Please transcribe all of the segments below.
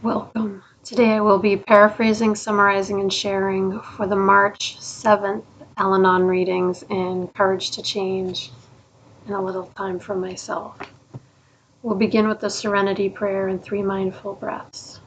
Welcome. Today I will be paraphrasing, summarizing, and sharing for the March 7th Al-Anon readings in Courage to Change and a little time for myself. We'll begin with the Serenity Prayer and 3 mindful breaths.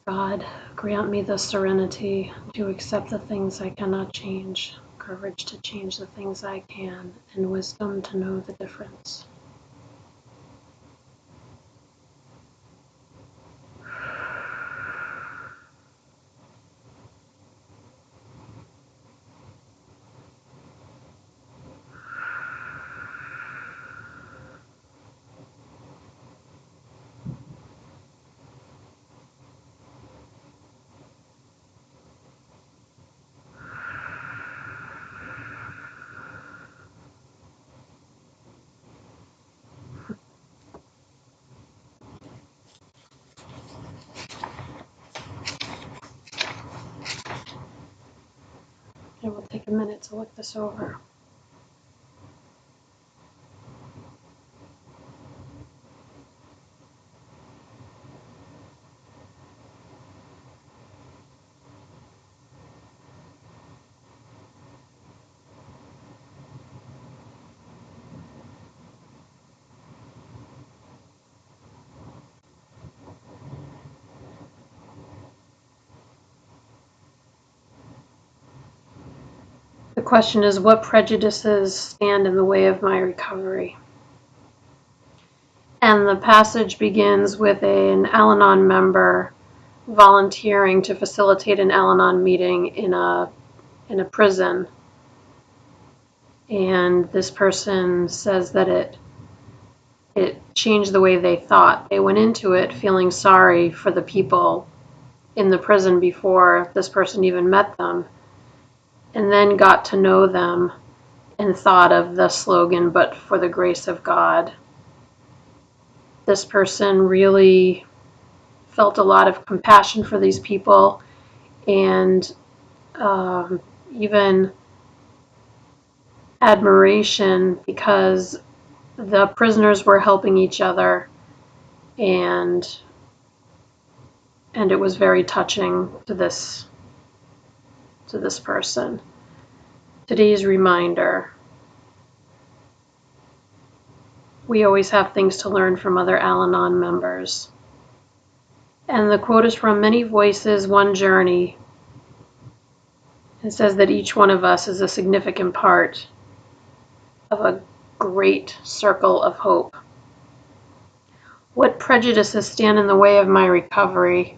God, grant me the serenity to accept the things I cannot change, courage to change the things I can, and wisdom to know the difference. It will take a minute to look this over. The question is, what prejudices stand in the way of my recovery? And the passage begins with an Al-Anon member volunteering to facilitate an Al-Anon meeting in a prison. And this person says that it changed the way they thought. They went into it feeling sorry for the people in the prison before this person even met them, and then got to know them and thought of the slogan, "But for the grace of God." This person really felt a lot of compassion for these people, and even admiration, because the prisoners were helping each other, and it was very touching to this person. Today's reminder: we always have things to learn from other Al-Anon members. And the quote is from Many Voices, One Journey. It says that each one of us is a significant part of a great circle of hope. What prejudices stand in the way of my recovery?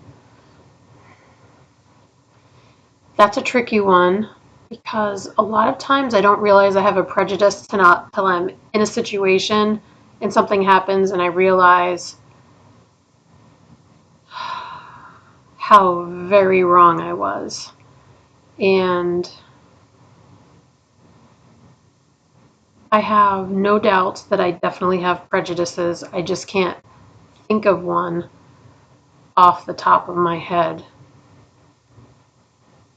That's a tricky one, because a lot of times I don't realize I have a prejudice till I'm in a situation and something happens and I realize how very wrong I was. And I have no doubts that I definitely have prejudices. I just can't think of one off the top of my head.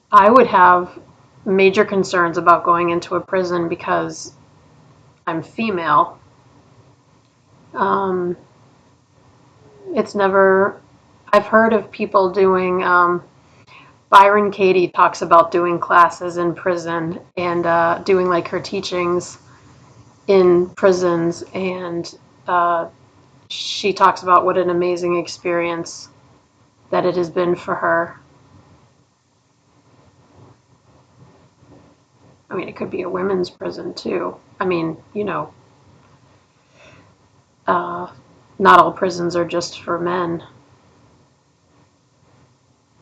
I would have major concerns about going into a prison because I'm female. I've heard of people doing, Byron Katie talks about doing classes in prison and doing like her teachings in prisons, and she talks about what an amazing experience that it has been for her. I mean, it could be a women's prison too. I mean, not all prisons are just for men.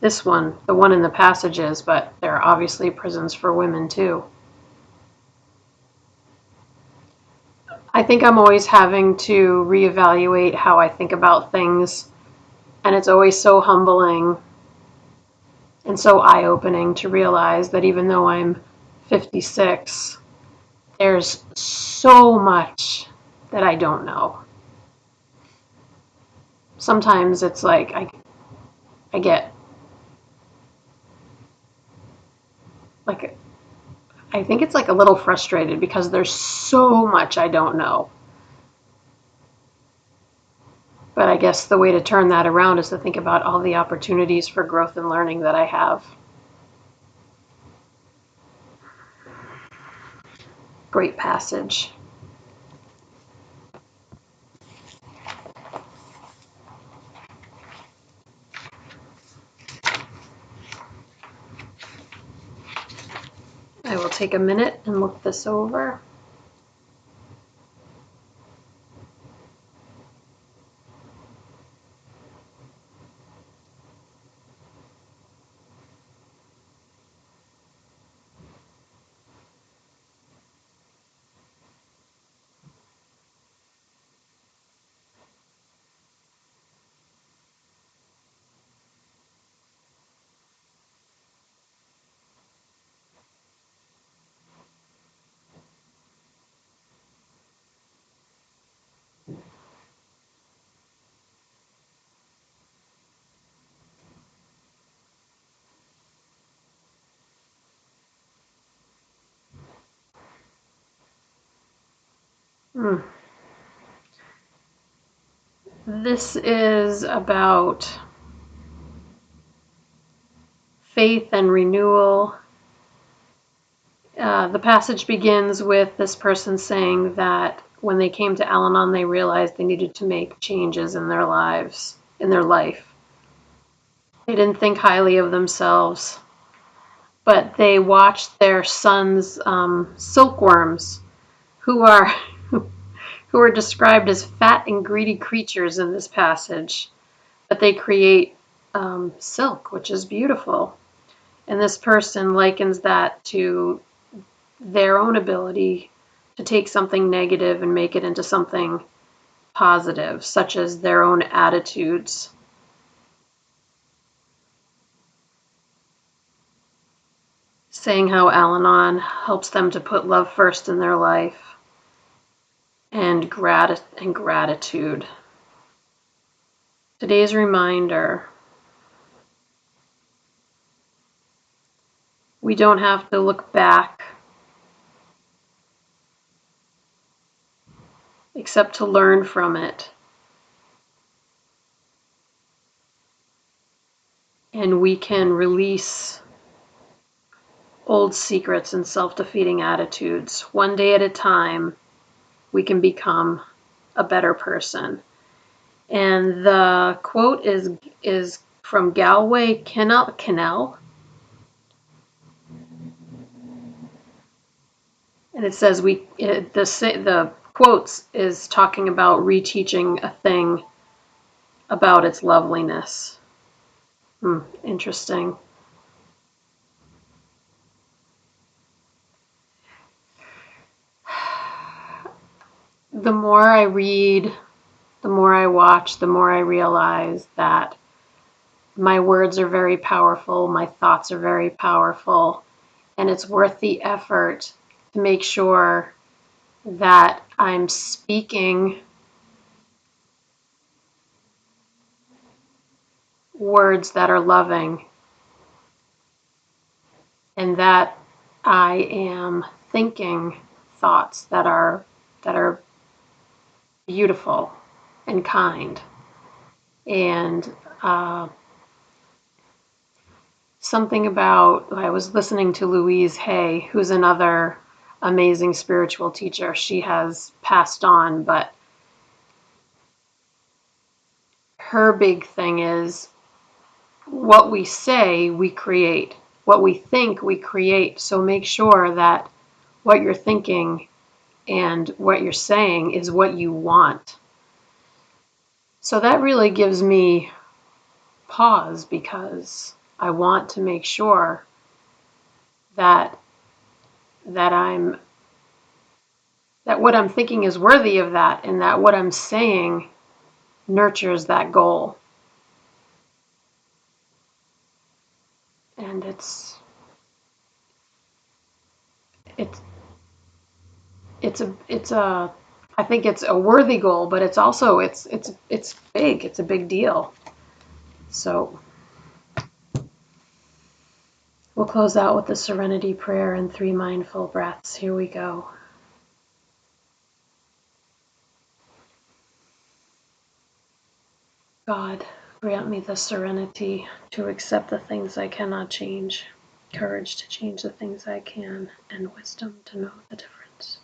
This one, the one in the passages, but there are obviously prisons for women too. I think I'm always having to reevaluate how I think about things, and it's always so humbling and so eye-opening to realize that even though I'm 56, there's so much that I don't know. Sometimes it's like I get like, I think it's like a little frustrated because there's so much I don't know. But I guess the way to turn that around is to think about all the opportunities for growth and learning that I have. Great passage. I will take a minute and look this over. This is about faith and renewal. The passage begins with this person saying that when they came to Al-Anon, they realized they needed to make changes in their lives, in their life. They didn't think highly of themselves, but they watched their sons, silkworms, who are who are described as fat and greedy creatures in this passage, but they create silk, which is beautiful. And this person likens that to their own ability to take something negative and make it into something positive, such as their own attitudes. Saying how Al-Anon helps them to put love first in their life and gratitude. Today's reminder: we don't have to look back except to learn from it. And we can release old secrets and self-defeating attitudes. One day at a time, we can become a better person. And the quote is from Galway Kinnell. And it says the quotes is talking about reteaching a thing about its loveliness. Interesting. The more I read, the more I watch, the more I realize that my words are very powerful, my thoughts are very powerful, and it's worth the effort to make sure that I'm speaking words that are loving and that I am thinking thoughts that are beautiful and kind. And something about, I was listening to Louise Hay, who's another amazing spiritual teacher. She has passed on, but her big thing is what we say, we create. What we think, we create. So make sure that what you're thinking and what you're saying is what you want. So that really gives me pause, because I want to make sure that that what I'm thinking is worthy of that, and that what I'm saying nurtures that goal. And it's it's a I think it's a worthy goal, but it's also it's big. It's a big deal. So we'll close out with the serenity prayer and 3 mindful breaths. Here we go. God, grant me the serenity to accept the things I cannot change, courage to change the things I can, and wisdom to know the difference.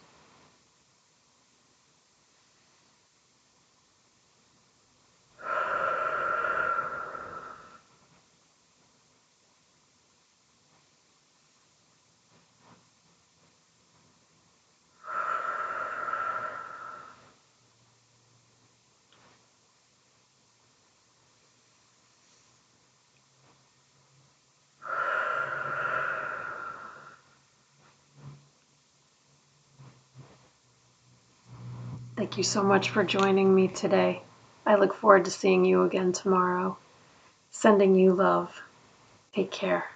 Thank you so much for joining me today. I look forward to seeing you again tomorrow. Sending you love. Take care.